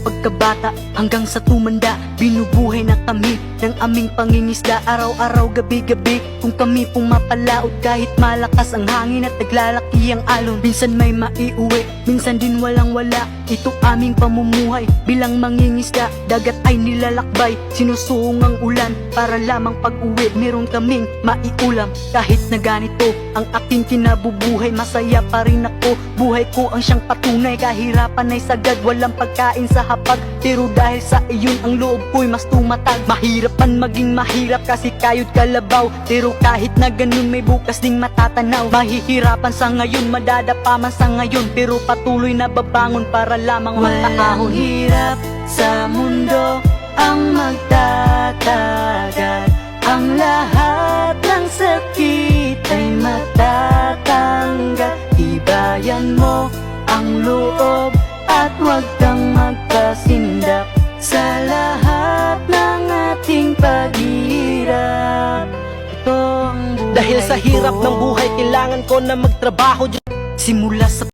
pagkabata hanggang sa tumanda, binubuhay na kami ng aming pangingisda. Araw-araw, gabi-gabi, kung kami pumapalaot, kahit malakas ang hangin at naglalaki ang alon. Minsan may maiuwi, minsan din walang-wala. Ito aming pamumuhay bilang mangingisda. Dagat ay nilalakbay, sinusuong ang ulan, para lamang pag-uwi meron kaming maiulam. Kahit na ganito ang aking kinabubuhay, masaya pa rin ako. Buhay ko ang siyang patunay, kahirapan ay sagad, walang pagkain sa hapag. Pero dahil sa iyon ang loob ko'y mas tumatag. Mahirap man maging mahirap kasi kayod kalabaw, pero kahit na ganun may bukas ding matatanaw. Mahihirapan sa ngayon, madadapa man sa ngayon, pero patuloy na babangon para lamang makaahon. Walang hirap sa mundo ang magtatagal, ang lahat ng sakit ay matatanggal. Tibayan mo ang loob at huwag kang magpasindak sa lahat ng ating paghihirap. Ito ang buhay. Dahil sa hirap ng buhay, kailangan ko na magtrabaho. Simula sa